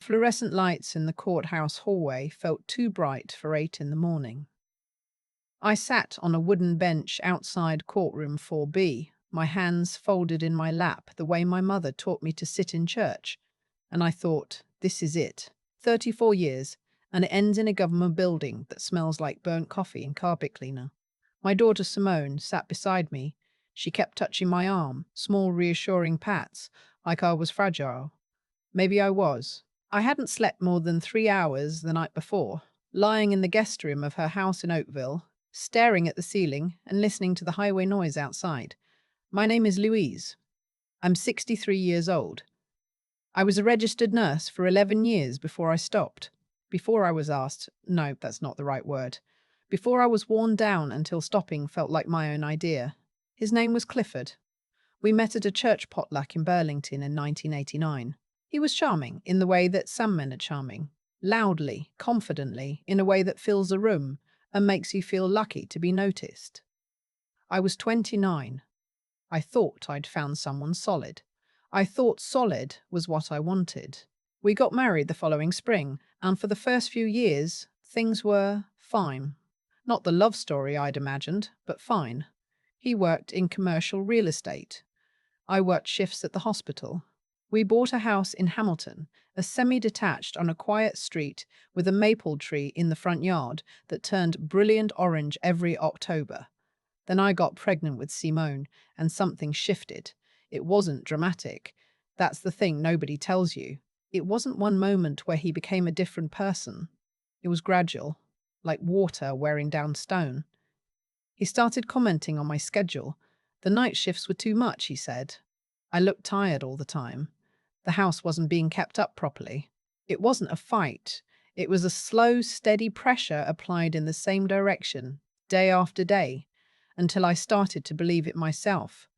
Fluorescent lights in the courthouse hallway felt too bright for 8 in the morning. I sat on a wooden bench outside courtroom 4B, my hands folded in my lap the way my mother taught me to sit in church, and I thought, this is it. 34 years, and it ends in a government building that smells like burnt coffee and carpet cleaner. My daughter Simone sat beside me. She kept touching my arm, small reassuring pats, like I was fragile. Maybe I was. I hadn't slept more than 3 hours the night before, lying in the guest room of her house in Oakville, staring at the ceiling and listening to the highway noise outside. My name is Louise. I'm 63 years old. I was a registered nurse for 11 years before I stopped. Before I was asked, no, that's not the right word. Before I was worn down until stopping felt like my own idea. His name was Clifford. We met at a church potluck in Burlington in 1989. He was charming in the way that some men are charming. Loudly, confidently, in a way that fills a room and makes you feel lucky to be noticed. I was 29. I thought I'd found someone solid. I thought solid was what I wanted. We got married the following spring, and for the first few years, things were fine. Not the love story I'd imagined, but fine. He worked in commercial real estate. I worked shifts at the hospital. We bought a house in Hamilton, a semi-detached on a quiet street with a maple tree in the front yard that turned brilliant orange every October. Then I got pregnant with Simone, and something shifted. It wasn't dramatic. That's the thing nobody tells you. It wasn't one moment where he became a different person. It was gradual, like water wearing down stone. He started commenting on my schedule. The night shifts were too much, he said. I looked tired all the time. The house wasn't being kept up properly. It wasn't a fight. It was a slow, steady pressure applied in the same direction, day after day, until I started to believe it myself.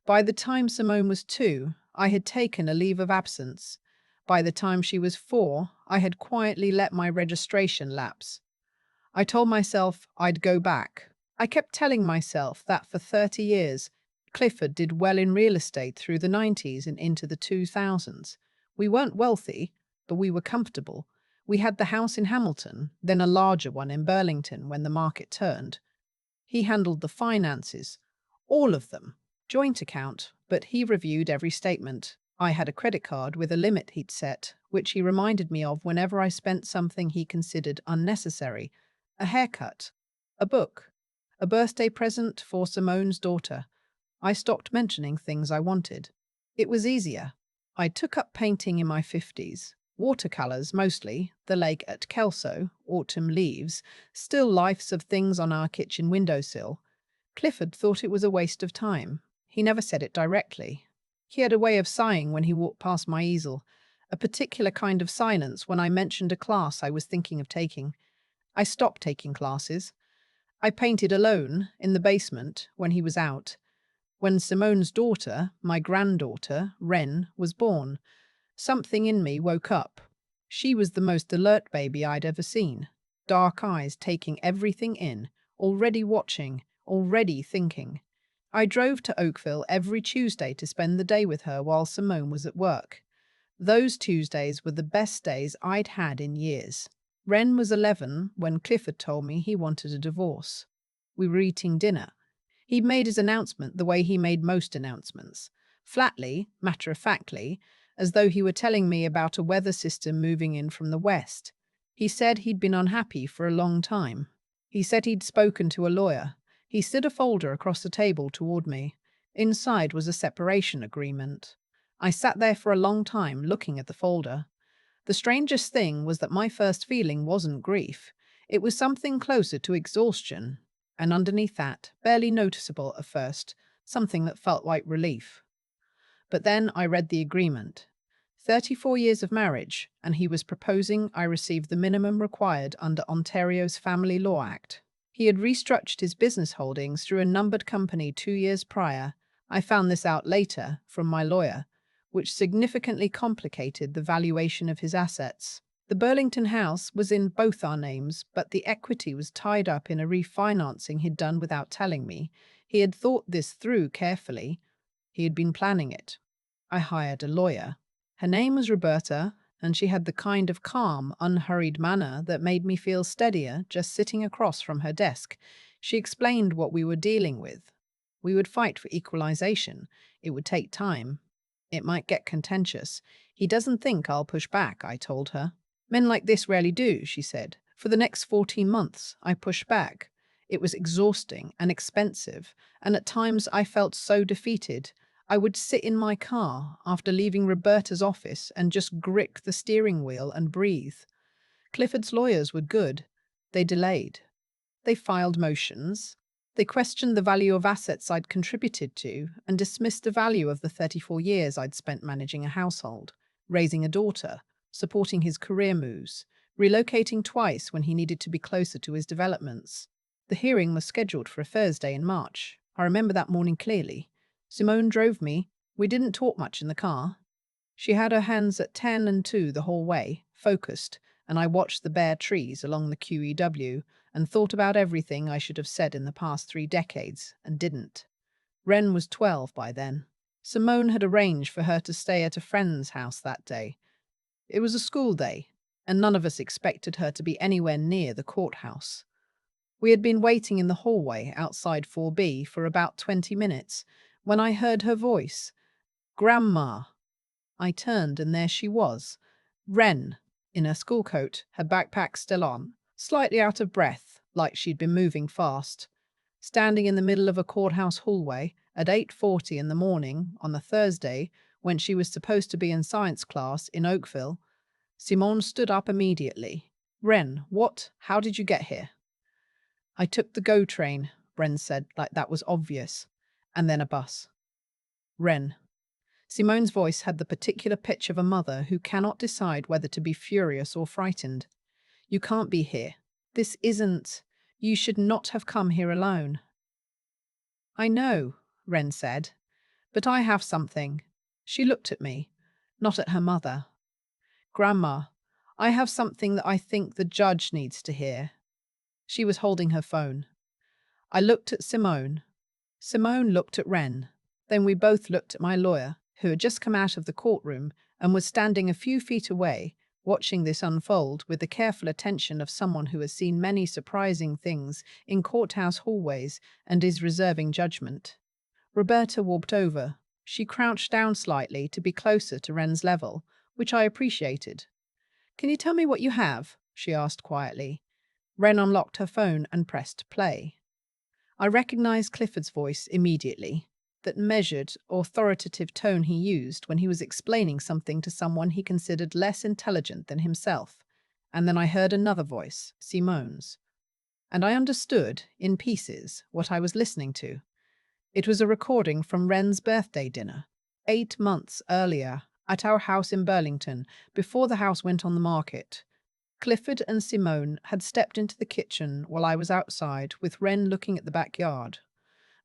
By the time Simone was 2, I had taken a leave of absence. By the time she was 4, I had quietly let my registration lapse. I told myself I'd go back. I kept telling myself that for 30 years, Clifford did well in real estate through the 90s and into the 2000s. We weren't wealthy, but we were comfortable. We had the house in Hamilton, then a larger one in Burlington when the market turned. He handled the finances, all of them, joint account, but he reviewed every statement. I had a credit card with a limit he'd set, which he reminded me of whenever I spent something he considered unnecessary. A haircut, a book, a birthday present for Simone's daughter. I stopped mentioning things I wanted. It was easier. I took up painting in my 50s. Watercolors mostly, the lake at Kelso, autumn leaves, still lifes of things on our kitchen windowsill. Clifford thought it was a waste of time. He never said it directly. He had a way of sighing when he walked past my easel, a particular kind of silence when I mentioned a class I was thinking of taking. I stopped taking classes. I painted alone in the basement when he was out. When Simone's daughter, my granddaughter, Wren, was born, something in me woke up. She was the most alert baby I'd ever seen. Dark eyes taking everything in, already watching, already thinking. I drove to Oakville every Tuesday to spend the day with her while Simone was at work. Those Tuesdays were the best days I'd had in years. Wren was 11 when Clifford told me he wanted a divorce. We were eating dinner. He made his announcement the way he made most announcements. Flatly, matter-of-factly, as though he were telling me about a weather system moving in from the west. He said he'd been unhappy for a long time. He said he'd spoken to a lawyer. He slid a folder across the table toward me. Inside was a separation agreement. I sat there for a long time looking at the folder. The strangest thing was that my first feeling wasn't grief. It was something closer to exhaustion. And underneath that, barely noticeable at first, something that felt like relief. But then I read the agreement. 34 years of marriage, and he was proposing I receive the minimum required under Ontario's Family Law Act. He had restructured his business holdings through a numbered company 2 years prior. I found this out later from my lawyer, which significantly complicated the valuation of his assets. The Burlington house was in both our names, but the equity was tied up in a refinancing he'd done without telling me. He had thought this through carefully. He had been planning it. I hired a lawyer. Her name was Roberta, and she had the kind of calm, unhurried manner that made me feel steadier just sitting across from her desk. She explained what we were dealing with. We would fight for equalization. It would take time. It might get contentious. He doesn't think I'll push back, I told her. Men like this rarely do, she said. For the next 14 months, I pushed back. It was exhausting and expensive, and at times I felt so defeated. I would sit in my car after leaving Roberta's office and just grip the steering wheel and breathe. Clifford's lawyers were good. They delayed. They filed motions. They questioned the value of assets I'd contributed to and dismissed the value of the 34 years I'd spent managing a household, raising a daughter, supporting his career moves, relocating twice when he needed to be closer to his developments. The hearing was scheduled for a Thursday in March. I remember that morning clearly. Simone drove me. We didn't talk much in the car. She had her hands at 10 and 2 the whole way, focused, and I watched the bare trees along the QEW and thought about everything I should have said in the past 3 decades and didn't. Wren was 12 by then. Simone had arranged for her to stay at a friend's house that day. It was a school day, and none of us expected her to be anywhere near the courthouse. We had been waiting in the hallway outside 4B for about 20 minutes when I heard her voice. "Grandma." I turned and there she was, Wren, in her school coat, her backpack still on, slightly out of breath, like she'd been moving fast. Standing in the middle of a courthouse hallway at 8:40 in the morning on a Thursday when she was supposed to be in science class in Oakville, Simone stood up immediately. "Wren, what? How did you get here?" "I took the GO train," Wren said, like that was obvious. "And then a bus." "Wren." Simone's voice had the particular pitch of a mother who cannot decide whether to be furious or frightened. "You can't be here. This isn't. You should not have come here alone." "I know," Wren said, "but I have something." She looked at me, not at her mother. "Grandma, I have something that I think the judge needs to hear." She was holding her phone. I looked at Simone. Simone looked at Wren. Then we both looked at my lawyer, who had just come out of the courtroom and was standing a few feet away, watching this unfold with the careful attention of someone who has seen many surprising things in courthouse hallways and is reserving judgment. Roberta walked over. She crouched down slightly to be closer to Wren's level, which I appreciated. "Can you tell me what you have?" she asked quietly. Wren unlocked her phone and pressed play. I recognized Clifford's voice immediately, that measured, authoritative tone he used when he was explaining something to someone he considered less intelligent than himself. And then I heard another voice, Simone's. And I understood, in pieces, what I was listening to. It was a recording from Wren's birthday dinner, 8 months earlier, at our house in Burlington, before the house went on the market. Clifford and Simone had stepped into the kitchen while I was outside, with Wren looking at the backyard.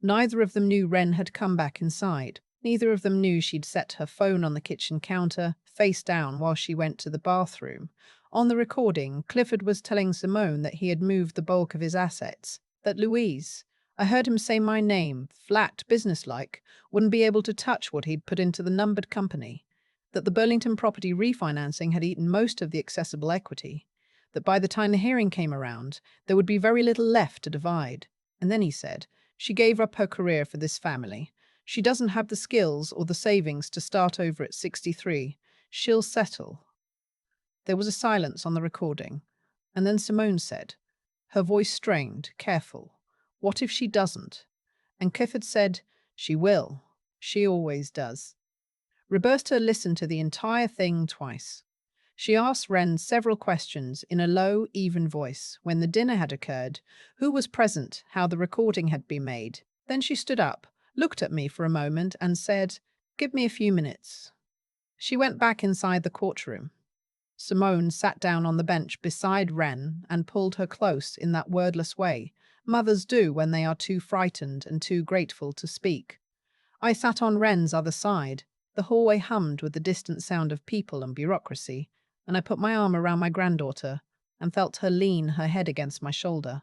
Neither of them knew Wren had come back inside. Neither of them knew she'd set her phone on the kitchen counter, face down, while she went to the bathroom. On the recording, Clifford was telling Simone that he had moved the bulk of his assets, that Louise, I heard him say my name, flat, businesslike, wouldn't be able to touch what he'd put into the numbered company, that the Burlington property refinancing had eaten most of the accessible equity, that by the time the hearing came around, there would be very little left to divide. And then he said, "She gave up her career for this family. She doesn't have the skills or the savings to start over at 63. She'll settle." There was a silence on the recording, and then Simone said, her voice strained, careful, "What if she doesn't?" And Clifford said, "She will. She always does." Roberta listened to the entire thing twice. She asked Wren several questions in a low, even voice when the dinner had occurred, who was present, how the recording had been made. Then she stood up, looked at me for a moment, and said, "Give me a few minutes." She went back inside the courtroom. Simone sat down on the bench beside Wren and pulled her close in that wordless way mothers do when they are too frightened and too grateful to speak. I sat on Wren's other side. The hallway hummed with the distant sound of people and bureaucracy, and I put my arm around my granddaughter and felt her lean her head against my shoulder.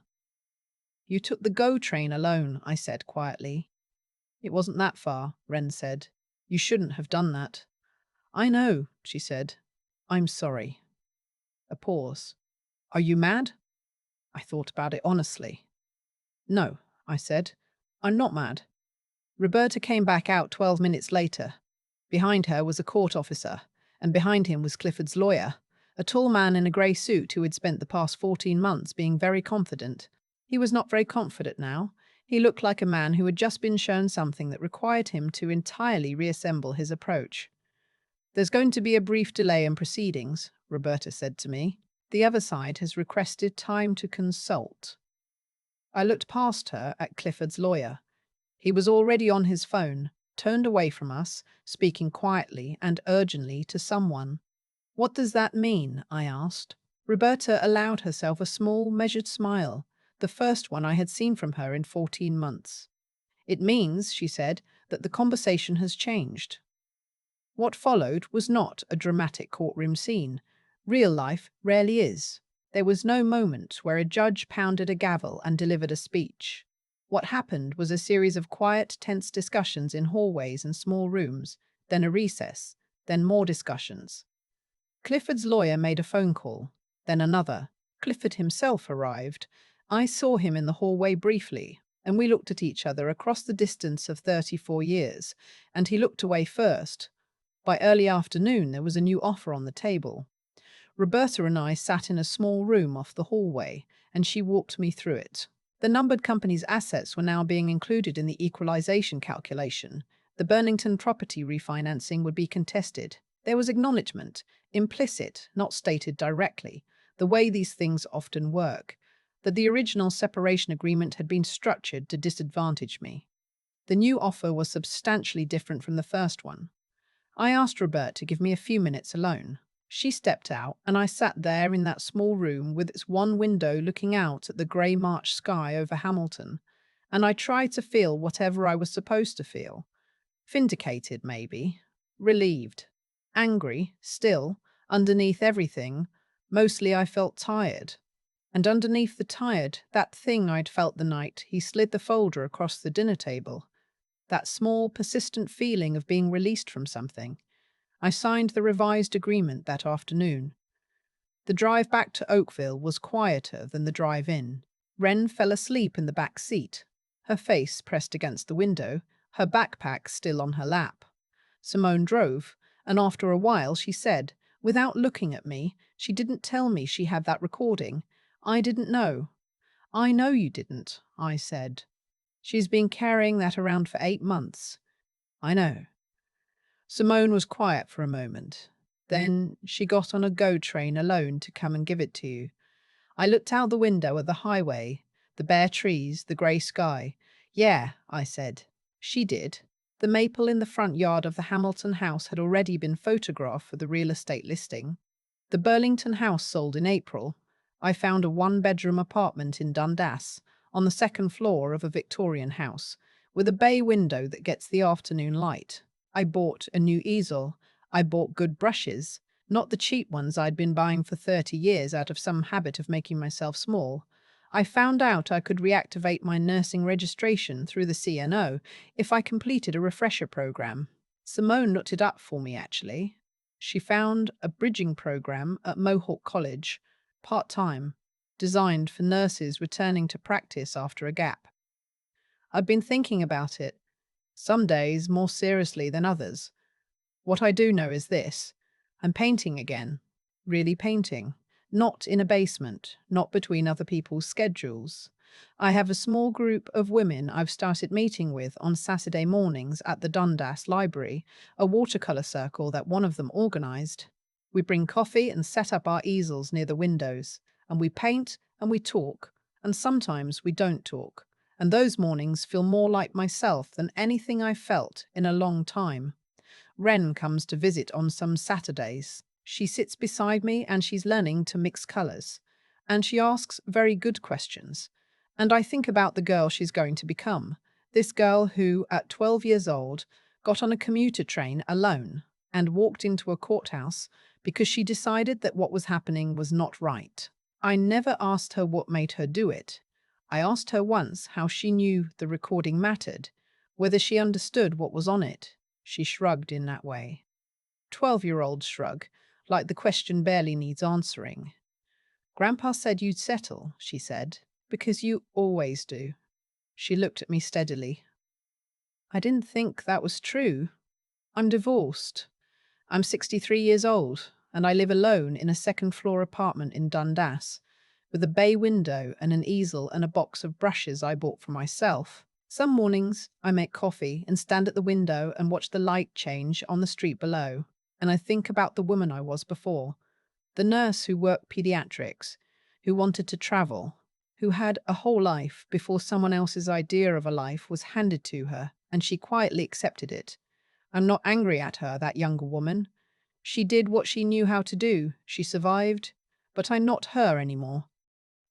"You took the GO train alone," I said quietly. "It wasn't that far," Wren said. "You shouldn't have done that." "I know," she said. I'm sorry. A pause. Are you mad? I thought about it honestly. No, I said. I'm not mad. Roberta came back out 12 minutes later. Behind her was a court officer, and behind him was Clifford's lawyer, a tall man in a grey suit who had spent the past 14 months being very confident. He was not very confident now. He looked like a man who had just been shown something that required him to entirely reassemble his approach. There's going to be a brief delay in proceedings, Roberta said to me. The other side has requested time to consult. I looked past her at Clifford's lawyer. He was already on his phone, turned away from us, speaking quietly and urgently to someone. What does that mean? I asked. Roberta allowed herself a small, measured smile, the first one I had seen from her in 14 months. It means, she said, that the conversation has changed. What followed was not a dramatic courtroom scene. Real life rarely is. There was no moment where a judge pounded a gavel and delivered a speech. What happened was a series of quiet, tense discussions in hallways and small rooms, then a recess, then more discussions. Clifford's lawyer made a phone call, then another. Clifford himself arrived. I saw him in the hallway briefly, and we looked at each other across the distance of 34 years, and he looked away first. By early afternoon, there was a new offer on the table. Roberta and I sat in a small room off the hallway, and she walked me through it. The numbered company's assets were now being included in the equalization calculation. The Burlington property refinancing would be contested. There was acknowledgement, implicit, not stated directly, the way these things often work, that the original separation agreement had been structured to disadvantage me. The new offer was substantially different from the first one. I asked Roberta to give me a few minutes alone. She stepped out, and I sat there in that small room with its one window looking out at the grey March sky over Hamilton, and I tried to feel whatever I was supposed to feel. Vindicated, maybe. Relieved. Angry, still. Underneath everything, mostly I felt tired. And underneath the tired, that thing I'd felt the night he slid the folder across the dinner table. That small, persistent feeling of being released from something. I signed the revised agreement that afternoon. The drive back to Oakville was quieter than the drive in. Wren fell asleep in the back seat, her face pressed against the window, her backpack still on her lap. Simone drove, and after a while she said, without looking at me, she didn't tell me she had that recording. I didn't know. I know you didn't, I said. She's been carrying that around for 8 months. I know. Simone was quiet for a moment. Then she got on a GO train alone to come and give it to you. I looked out the window at the highway, the bare trees, the grey sky. Yeah, I said. She did. The maple in the front yard of the Hamilton house had already been photographed for the real estate listing. The Burlington house sold in April. I found a one-bedroom apartment in Dundas, on the second floor of a Victorian house, with a bay window that gets the afternoon light. I bought a new easel. I bought good brushes, not the cheap ones I'd been buying for 30 years out of some habit of making myself small. I found out I could reactivate my nursing registration through the CNO if I completed a refresher program. Simone looked it up for me, actually. She found a bridging program at Mohawk College, part-time, designed for nurses returning to practice after a gap. I've been thinking about it, some days more seriously than others. What I do know is this: I'm painting again, really painting, not in a basement, not between other people's schedules. I have a small group of women I've started meeting with on Saturday mornings at the Dundas Library, a watercolor circle that one of them organized. We bring coffee and set up our easels near the windows, and we paint and we talk, and sometimes we don't talk. And those mornings feel more like myself than anything I've felt in a long time. Wren comes to visit on some Saturdays. She sits beside me and she's learning to mix colours. And she asks very good questions. And I think about the girl she's going to become. This girl who, at 12 years old, got on a commuter train alone and walked into a courthouse because she decided that what was happening was not right. I never asked her what made her do it. I asked her once how she knew the recording mattered, whether she understood what was on it. She shrugged in that way. 12-year-old shrug, like the question barely needs answering. Grandpa said you'd settle, she said, because you always do. She looked at me steadily. I didn't think that was true. I'm divorced. I'm 63 years old, and I live alone in a second-floor apartment in Dundas, with a bay window and an easel and a box of brushes I bought for myself. Some mornings, I make coffee and stand at the window and watch the light change on the street below, and I think about the woman I was before, the nurse who worked pediatrics, who wanted to travel, who had a whole life before someone else's idea of a life was handed to her, and she quietly accepted it. I'm not angry at her, that younger woman. She did what she knew how to do. She survived, but I'm not her anymore.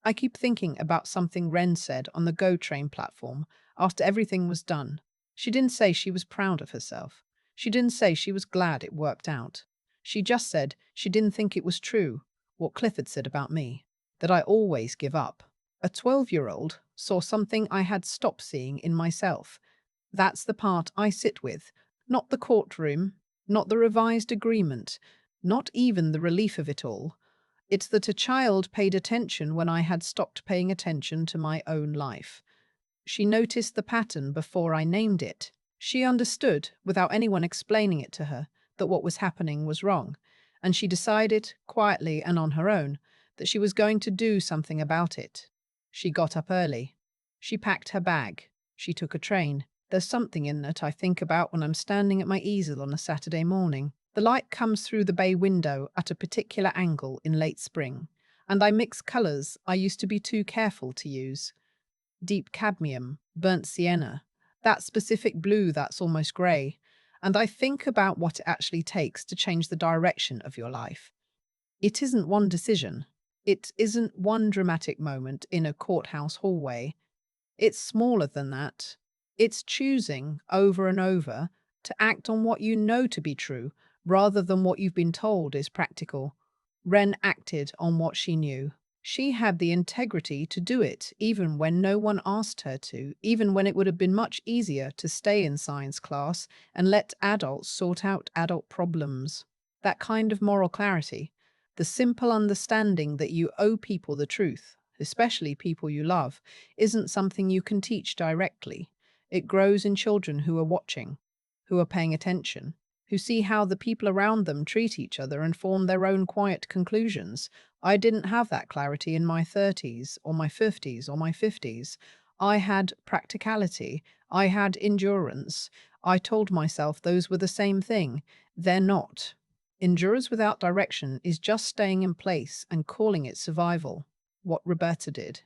I keep thinking about something Wren said on the GO train platform after everything was done. She didn't say she was proud of herself. She didn't say she was glad it worked out. She just said she didn't think it was true, what Clifford said about me, that I always give up. A 12-year-old saw something I had stopped seeing in myself. That's the part I sit with, not the courtroom, not the revised agreement, not even the relief of it all. It's that a child paid attention when I had stopped paying attention to my own life. She noticed the pattern before I named it. She understood, without anyone explaining it to her, that what was happening was wrong, and she decided, quietly and on her own, that she was going to do something about it. She got up early. She packed her bag. She took a train. There's something in it I think about when I'm standing at my easel on a Saturday morning. The light comes through the bay window at a particular angle in late spring, and I mix colours I used to be too careful to use. Deep cadmium, burnt sienna, that specific blue that's almost grey, and I think about what it actually takes to change the direction of your life. It isn't one decision. It isn't one dramatic moment in a courthouse hallway. It's smaller than that. It's choosing, over and over, to act on what you know to be true, rather than what you've been told is practical. Wren acted on what she knew. She had the integrity to do it, even when no one asked her to, even when it would have been much easier to stay in science class and let adults sort out adult problems. That kind of moral clarity, the simple understanding that you owe people the truth, especially people you love, isn't something you can teach directly. It grows in children who are watching, who are paying attention, who see how the people around them treat each other and form their own quiet conclusions. I didn't have that clarity in my 30s or my 50s or my 50s. I had practicality. I had endurance. I told myself those were the same thing. They're not. Endurance without direction is just staying in place and calling it survival, what Roberta did.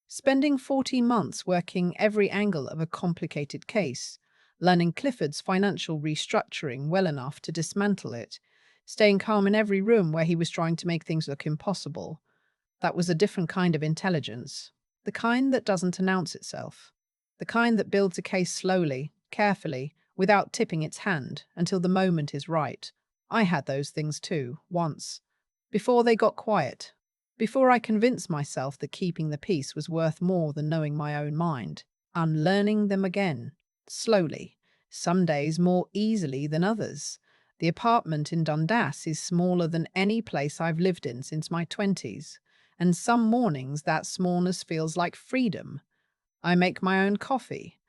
Spending 14 months working every angle of a complicated case, learning Clifford's financial restructuring well enough to dismantle it, staying calm in every room where he was trying to make things look impossible. That was a different kind of intelligence, the kind that doesn't announce itself, the kind that builds a case slowly, carefully, without tipping its hand until the moment is right. I had those things too, once, before they got quiet. Before I convinced myself that keeping the peace was worth more than knowing my own mind, unlearning them again, slowly, some days more easily than others. The apartment in Dundas is smaller than any place I've lived in since my 20s, and some mornings that smallness feels like freedom. I make my own coffee.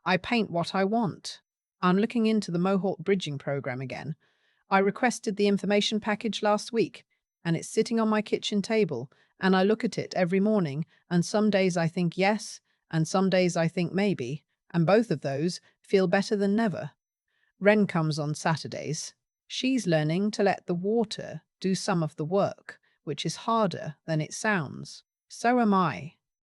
I paint what I want. I'm looking into the Mohawk bridging program again. I requested the information package last week, and it's sitting on my kitchen table, and I look at it every morning, and some days I think yes, and some days I think maybe, and both of those feel better than never. Wren comes on Saturdays. She's learning to let the water do some of the work, which is harder than it sounds. So am I.